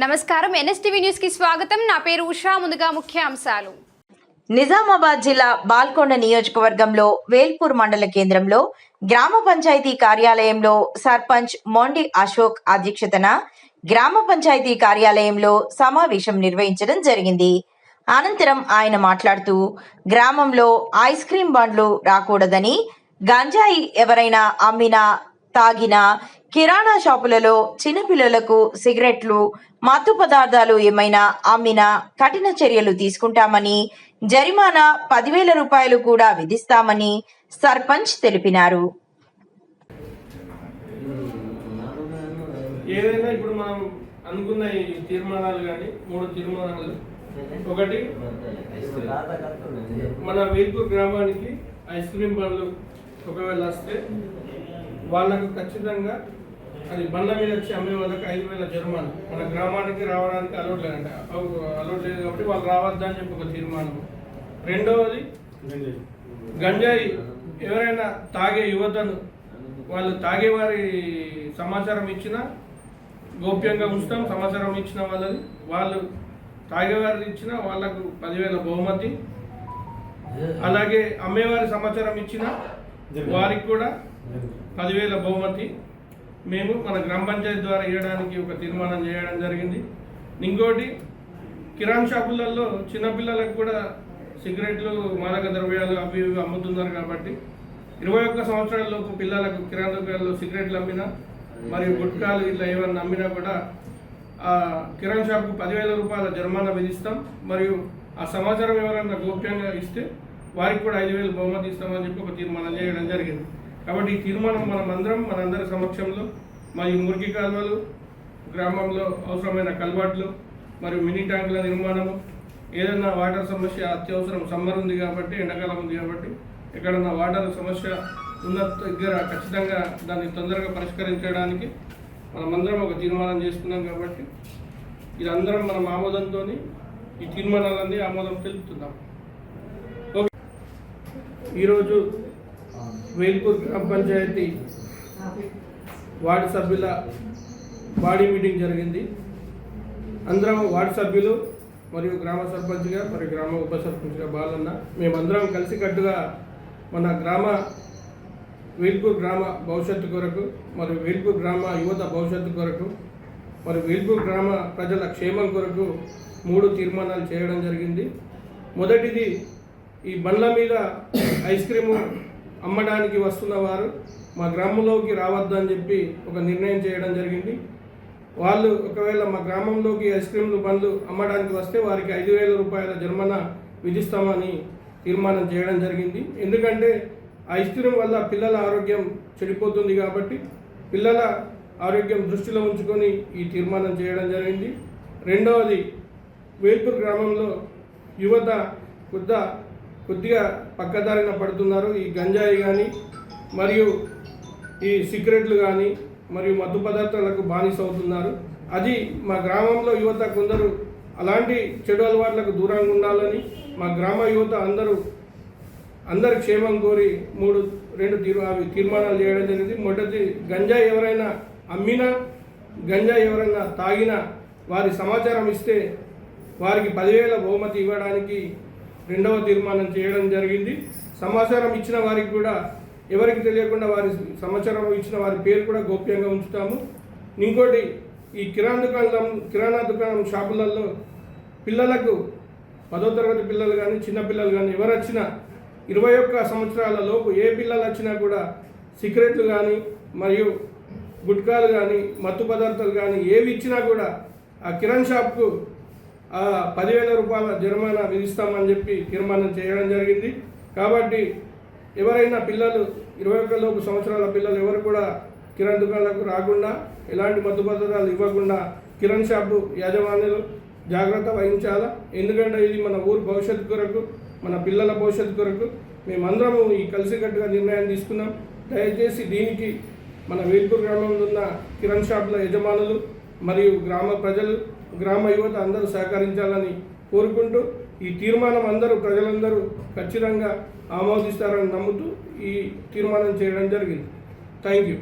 నమస్కారం, NSTV news కి స్వాగతం. నా పేరు ఉషా. ముందుగా ముఖ్యాంశాలు. నిజామాబాద్ జిల్లా బాల్కొండ నియోజకవర్గంలో వేల్పూర్ మండల కేంద్రంలో గ్రామ పంచాయతీ కార్యాలయంలో సర్పంచ్ మొండి అశోక్ అధ్యక్షతన గ్రామ పంచాయతీ కార్యాలయంలో సమావేశం నిర్వహించడం జరిగింది. అనంతరం ఆయన మాట్లాడుతూ గ్రామంలో ఐస్ క్రీం బండ్లు రాకూడదని, గంజాయి ఎవరైనా అమ్మినా తాగిన కిరాణా షాపులలో చిన్నపిల్లలకు సిగరెట్లు, మత్తు పదార్థాలు ఏమైనా అమ్మినా కఠిన చర్యలు తీసుకుంటామని, జరిమానా 10,000 రూపాయలు కూడా విధిస్తామని సర్పంచ్ తెలిపినారు. ఏదైనా ఇప్పుడు మనం అనుకున్న ఈ తీర్మానాలు కానీ 3 తీర్మానాలు, ఒకటి మన వేల్పూర్ గ్రామానికి ఐస్ క్రీం బండ్లు ఒకవేళ వస్తే వాళ్ళకు ఖచ్చితంగా అది బండ్ల మీద వచ్చి అమ్మే వాళ్ళకి 5,000 జరిమానా. మన గ్రామానికి రావడానికి అలౌట్ లేదంట, అలౌట్ లేదు కాబట్టి వాళ్ళు రావద్దని చెప్పి ఒక తీర్మానం. రెండవది, గంజాయి ఎవరైనా తాగే యువతను వాళ్ళు తాగే వారి సమాచారం ఇచ్చినా గోప్యంగా ఉంచుతాం. సమాచారం ఇచ్చిన వాళ్ళని వాళ్ళు తాగేవారు ఇచ్చిన వాళ్ళకు 10,000 బహుమతి. అలాగే అమ్మేవారి సమాచారం ఇచ్చిన వారికి కూడా 10,000 బహుమతి మేము మన గ్రామ పంచాయతీ ద్వారా ఇవ్వడానికి ఒక తీర్మానం చేయడం జరిగింది. ఇంకోటి, కిరాణా షాపులలో చిన్నపిల్లలకు కూడా సిగరెట్లు, మాదక ద్రవ్యాలు అవి ఇవి అమ్ముతున్నారు కాబట్టి 21 సంవత్సరాల లోపు పిల్లలకు కిరాణా దుకాణాల్లో సిగరెట్లు అమ్మినా మరియు గుట్కాలు ఇట్లా ఏమన్నా అమ్మినా కూడా ఆ కిరాణా షాప్కు 10,000 రూపాయల జరిమానా విధిస్తాం. మరియు ఆ సమాచారం ఎవరైనా గోప్యంగా ఇస్తే వారికి కూడా 5,000 బహుమతి ఇస్తామని చెప్పి ఒక తీర్మానం చేయడం జరిగింది. కాబట్టి ఈ తీర్మానం మనందరి సమక్షంలో మరియు మురికి కాలువలు, గ్రామంలో అవసరమైన కల్వర్ట్లు మరియు మినీ ట్యాంకుల నిర్మాణము, ఏదైనా వాటర్ సమస్య అత్యవసరం, సమ్మర్ ఉంది కాబట్టి, ఎండాకాలం ఉంది కాబట్టి ఎక్కడన్నా వాటర్ సమస్య ఉన్న దగ్గర ఖచ్చితంగా దాన్ని తొందరగా పరిష్కరించడానికి మనమందరం ఒక తీర్మానం చేసుకున్నాం. కాబట్టి ఇదందరం మనం ఆమోదంతో ఈ తీర్మానాలన్నీ ఆమోదం తెలుపుతున్నాం. ఓకే, ఈరోజు వేల్పూర్ గ్రామ పంచాయతీ వార్డు సభ్యుల బాడీ మీటింగ్ జరిగింది. అందరం వార్డు సభ్యులు మరియు గ్రామ సర్పంచ్గా మరియు గ్రామ ఉప సర్పంచ్గా బాలన్న మేమందరం కలిసికట్టుగా మన వేల్పూర్ గ్రామ భవిష్యత్తు కొరకు మరియు వేల్పూర్ గ్రామ యువత భవిష్యత్తు కొరకు మరియు వేల్పూర్ గ్రామ ప్రజల క్షేమం కొరకు 3 తీర్మానాలు చేయడం జరిగింది. మొదటిది, ఈ బండ్ల మీద ఐస్ క్రీము అమ్మడానికి వస్తున్న వారు మా గ్రామంలోకి రావద్దని చెప్పి ఒక నిర్ణయం చేయడం జరిగింది. వాళ్ళు ఒకవేళ మా గ్రామంలోకి ఐస్ క్రీంలు బండ్లు అమ్మడానికి వస్తే వారికి 5,000 రూపాయల జరిమానా విధిస్తామని తీర్మానం చేయడం జరిగింది. ఎందుకంటే ఐస్ క్రీం వల్ల పిల్లల ఆరోగ్యం చెడిపోతుంది కాబట్టి పిల్లల ఆరోగ్యం దృష్టిలో ఉంచుకొని ఈ తీర్మానం చేయడం జరిగింది. రెండవది, వేల్పూర్ గ్రామంలో యువత కొద్దిగా పక్కదారిన పడుతున్నారు. ఈ గంజాయి కానీ మరియు ఈ సిగరెట్లు కానీ మరియు మత్తు పదార్థాలకు బానిస అవుతున్నారు. అది మా గ్రామంలో యువత కొందరు అలాంటి చెడు అలవాట్లకు దూరంగా ఉండాలని మా గ్రామ యువత అందరి క్షేమం కోరి 2 తీర్మానాలు చేయడం జరిగింది. మొదటి, గంజాయి ఎవరైనా అమ్మినా, గంజాయి ఎవరైనా తాగినా వారి సమాచారం ఇస్తే వారికి 10,000 బహుమతి ఇవ్వడానికి 2వ తీర్మానం చేయడం జరిగింది. సమాచారం ఇచ్చిన వారికి కూడా ఎవరికి తెలియకుండా వారి సమాచారం ఇచ్చిన వారి పేరు కూడా గోప్యంగా ఉంచుతాము. ఇంకోటి, ఈ కిరాణా దుకాణం షాపులలో పిల్లలకు 10వ తరగతి పిల్లలు కానీ చిన్నపిల్లలు కానీ ఎవరు వచ్చినా 21 సంవత్సరాల లోపు ఏ పిల్లలు వచ్చినా కూడా సిగరెట్లు కానీ మరియు గుట్కాలు కానీ మత్తు పదార్థాలు కానీ ఏవి ఇచ్చినా కూడా ఆ కిరాణా షాప్కు 10,000 రూపాయల జరిమానా విధిస్తామని చెప్పి తీర్మానం చేయడం జరిగింది. కాబట్టి ఎవరైనా పిల్లలు 21 సంవత్సరాల పిల్లలు ఎవరు కూడా కిరాణా దుకాణాలకు రాకుండా, ఎలాంటి మత్తు పదార్థాలు ఇవ్వకుండా కిరాణా షాపు యాజమాన్యులు జాగ్రత్త వహించాలా. ఎందుకంటే ఇది మన ఊరు భవిష్యత్తు కొరకు, మన పిల్లల భవిష్యత్తు కొరకు మేమందరము ఈ కలిసికట్టుగా నిర్ణయం తీసుకున్నాం. దయచేసి దీనికి మన వేల్పూర్ గ్రామంలో ఉన్న కిరాణా షాపుల యజమానులు మరియు గ్రామ ప్రజలు, గ్రామ యువత అందరూ సహకరించాలని కోరుకుంటూ ఈ తీర్మానం ప్రజలందరూ ఖచ్చితంగా ఆమోదిస్తారని నమ్ముతూ ఈ తీర్మానం చేయడం జరిగింది. Thank you.